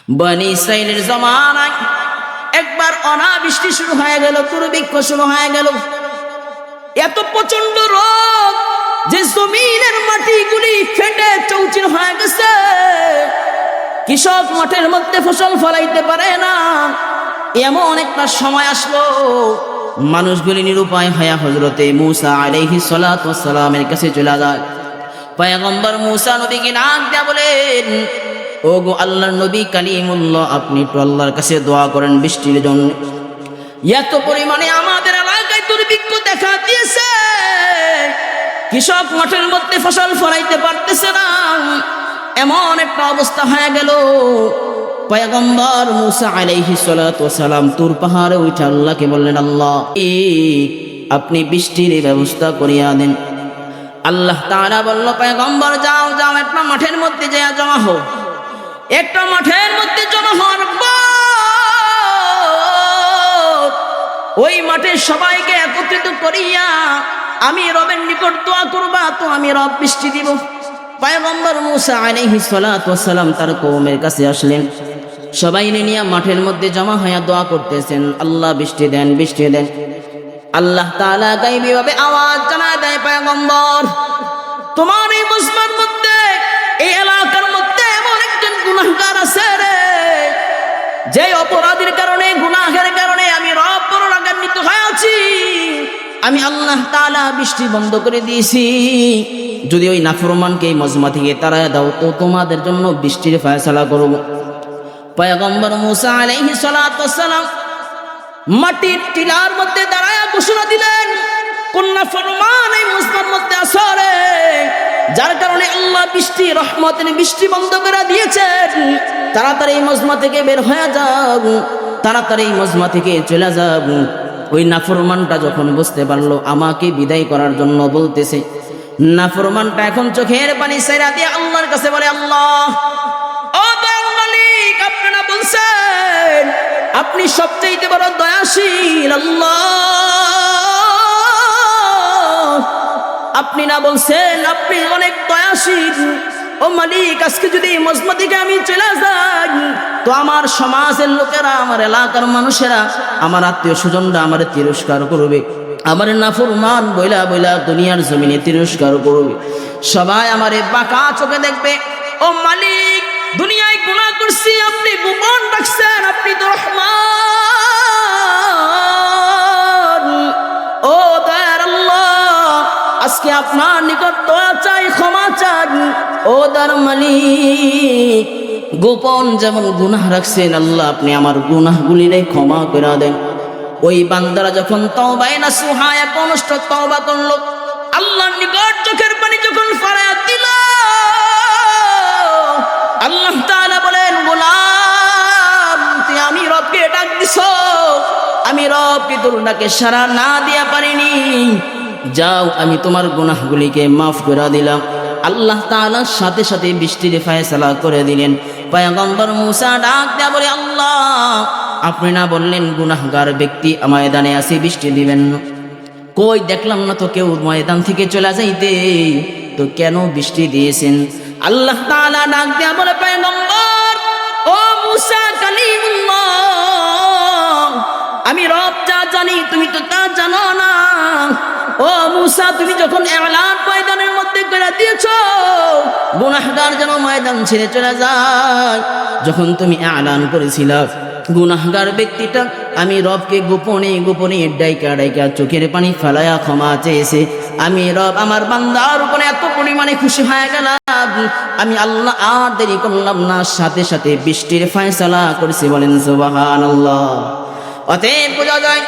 বনি ইসরাইলের জমানায় একবার অনাবৃষ্টি শুরু হয়ে গেল, দুর্ভিক্ষ শুরু হয়ে গেল। এত প্রচন্ড রোগ যে জমিনের মাটিগুলি ফেটে চৌচির হয়ে গেছে। কৃষক মাঠের মধ্যে ফসল ফলাইতে পারে না। এমন একটা সময় আসলো, মানুষগুলি নিরুপায় হয়ে হযরতে মূসা আলাইহিস সালাতু ওয়াস সালামের কাছে চলে যায়। পয়গম্বর মূসা নবীকে ডাক দেয়া বলেন, ও গো আল্লাহর নবী কালিমুল্লাহ, আপনি একটু আল্লাহর কাছে দোয়া করেন বৃষ্টির জন্য। এত পরিমাণে আমাদের এলাকায় দুর্ভিক্ষ দেখা দিয়েছে, কৃষক মাঠের মধ্যে ফসল ফলাইতে পারতেছে না। এমন একটা অবস্থা হয়ে গেল। পয়গম্বর মূসা আলাইহিস সালাতু ওয়াস সালাম তুর পাহাড়ে উঠে আল্লাহকে বললেন, আল্লাহ আপনি বৃষ্টির ব্যবস্থা করিয়া দেন। আল্লাহ তাআলা বলল, পয়গম্বর যাও যাও, একটা মাঠের মধ্যে যেয়ে জমা হও। একটা মাঠের মধ্যে জমা হওয়ার পর ওই মাঠের সবাইকে একত্রিত করিয়া আমি রবের নিকট দোয়া করবা, তো আমি রব বৃষ্টি দিব। পয়গম্বর মূসা আলাইহিস সালাতু ওয়াস সালাম তার কওমের কাছে আসলেন। সবাই নিয়ে মাঠের মধ্যে জমা হয়ে দোয়া করতেছেন, আল্লাহ বৃষ্টি দেন, বৃষ্টি দেন। আল্লাহ তাআলা গায়বীভাবে আওয়াজ জানায় দেয়, পয়গম্বর তোমার এই মজমার মধ্যে, এই এলাকার মধ্যে এমন একজন গুনাহগার আছে রে, যে অপরাধীর কারণে, গুনাহের কারণে আমি রব বড় রাগান্বিত হয়ে আছি। আমি আল্লাহ তাআলা বৃষ্টি বন্ধ করে দিয়েছি। যদি ওই নাফরমানকে এই মজমা থেকে তাড়ায় দাও, তো তোমাদের জন্য বৃষ্টির ফয়সালা করব। পয়গম্বর মূসা আলাইহিস সালাতু ওয়াস সালাম মাটির টিলার মধ্যে দাঁড়ায় ঘোষণা দিলেন, কোন নাফরমান এই মজমার মধ্যে আছে রে, যার কারণে আল্লাহ বৃষ্টি, রহমতের বৃষ্টি বন্ধ করে দিয়েছেন। তাড়াতাড়ি এই মজমা থেকে বের হয়ে যাও, তাড়াতাড়ি এই মজমা থেকে চলে যাও। ওই নাফরমানটা যখন বুঝতে পারলো আমাকে বিদায় করার জন্য বলতেছে, নাফরমানটা এখন চোখের পানি ছেড়ে দিয়ে আল্লাহর কাছে বলে, আল্লাহ ও দয়াল মালিক, আপনারা বলছেন আপনি সবচেয়ে বড় দয়াশীল আল্লাহ, আপনি না বলছেন আপনি অনেক দয়াশীল। ও মালিক, আজকে যদি মজমা থেকে আমি চলে যাই, তো আমার সমাজের লোকেরা, আমার এলাকার মানুষেরা, আমার আত্মীয় স্বজনরা আমার তিরস্কার করবে, আমার নাফরমান বইলা বইলা দুনিয়ার জমিনে তিরস্কার করবে, সবাই আমারে বাঁকা চোখে দেখবে। ও মালিক, দুনিয়ায় গুনাহ করছি, আপনি গোপন রাখছেন, আপনি তো রহমান। ও দয়ার আল্লাহ, আজকে আপনার নিকট দোয়া চাই, ক্ষমা চাই। ও দয়ার মালিক, গোপন যেমন গুনাহ রাখছেন, আল্লাহ আপনি আমার গুনাহগুলিরে ক্ষমা করে দেন। ওই বান্দারা যখন তওবায়ে নাসুহা একনিষ্ঠ তওবা করলো, আল্লাহর নিকট চোখের পানি যখন ফেরায় দিল, আল্লাহ তাআলা বলেন, গোলাম তুই আমি রবকে ডাক দিছো, আমি রবকে তোর ডাকে সাড়া না দিয়া পারিনি, যাও আমি তোমার গুনাহগুলিকে মাফ করে দিলাম। আল্লাহ তাআলা সাথে সাথে বৃষ্টির ফয়সালা করে দিলেন। পয়গম্বর মূসা ডাক দেয়া বলে, আল্লাহ আপনি না বললেন গুনাহগার ব্যক্তি ময়দানে আসি বৃষ্টি দিবেন না? কই দেখলাম না তো কেউ ময়দান থেকে চলে যাইতে, তো কেন বৃষ্টি দিয়েছেন? আল্লাহ তাআলা ডাক দেয়া বলে, পয়গম্বর ও মূসা কালিমুল্লাহ, আমি রব যা জানি তুমি তো তা জানো না। ও মূসা, তুমি যখন এলান ময়দানের মধ্যে করে দিয়েছো, গুনাহগার যেন ময়দান ছেড়ে চলে যায়, যখন তুমি এলান করেছিলা গুনাহগার ব্যক্তিটা আমি রবকে গোপনে গোপনে ডাইকা ডাইকা চোখের পানি ফেলায়া ক্ষমা চেয়েছে, আমি রব আমার বান্দার উপরে এত পরিমাণে খুশি হয়ে গেলাম, আমি আল্লাহ আর দেরি করলাম না, সাথে সাথে বৃষ্টির ফয়সালা করেছি। বলেন সুবহানাল্লাহ। অতএব বোঝা যায়,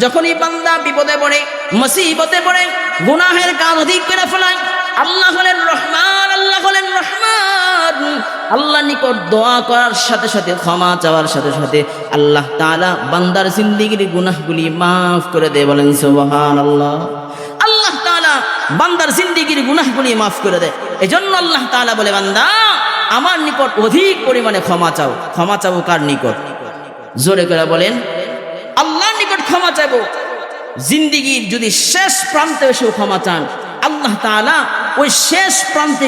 যখনই বান্দা বিপদে পড়ে, মুসিবতে পড়ে, গুনাহের কাজ অধিক করে ফেলায়, আল্লাহ হলেন রহমান, আল্লাহ হলেন রহমান। আল্লাহ নিকট দোয়া করার সাথে সাথে, ক্ষমা চাওয়ার সাথে সাথে আল্লাহ তাআলা বান্দার জিন্দেগীর গুনাহগুলি মাফ করে দেয়। বলেন সুবহানাল্লাহ। আল্লাহ তাআলা বান্দার জিন্দেগীর গুনাহগুলি মাফ করে দেয়। এজন্য আল্লাহ তাআলা বলে, বান্দা আমার নিকট অধিক পরিমাণে ক্ষমা চাও। ক্ষমা চাবো কার নিকট? জোরে করে বলেন, আল্লাহর নিকট ক্ষমা চাইবো। জিন্দেগীর যদি শেষ প্রান্তে এসেও ক্ষমা চান, আল্লাহ তাআলা ওই শেষ প্রান্তে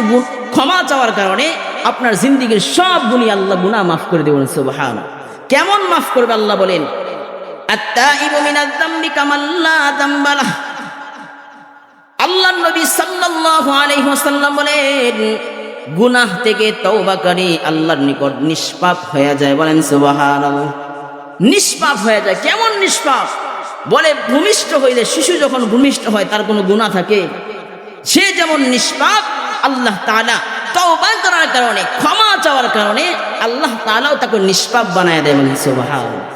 ক্ষমা চাওয়ার কারণে আপনার জিন্দেগীর সব গুনাহ মাফ করে দেবেন সুবহানাল্লাহ। কেমন মাফ করবে আল্লাহ বলেন, আত-তাইবু মিনাজ যামবি কামাল্লা যামবা লাহ। আল্লাহর নবী সাল্লাল্লাহু আলাইহি ওয়াসাল্লাম বলেন, গুনাহ থেকে তওবাকারী আল্লাহর নিকট নিষ্পাপ হয়ে যায়। বলেন সুবহানাল্লাহ। নিষ্পাপ হয়ে যায়। কেমন নিষ্পাপ? বলে ভূমিষ্ঠ হইলে, শিশু যখন ভূমিষ্ঠ হয় তার কোনো গুনাহ থাকে? সে যেমন নিষ্পাপ, আল্লাহ তাআলা তওবা করার কারণে, ক্ষমা চাওয়ার কারণে আল্লাহ তাআলাও তাকে নিষ্পাপ বানায় দেয়। বলেন সুবহানাল্লাহ।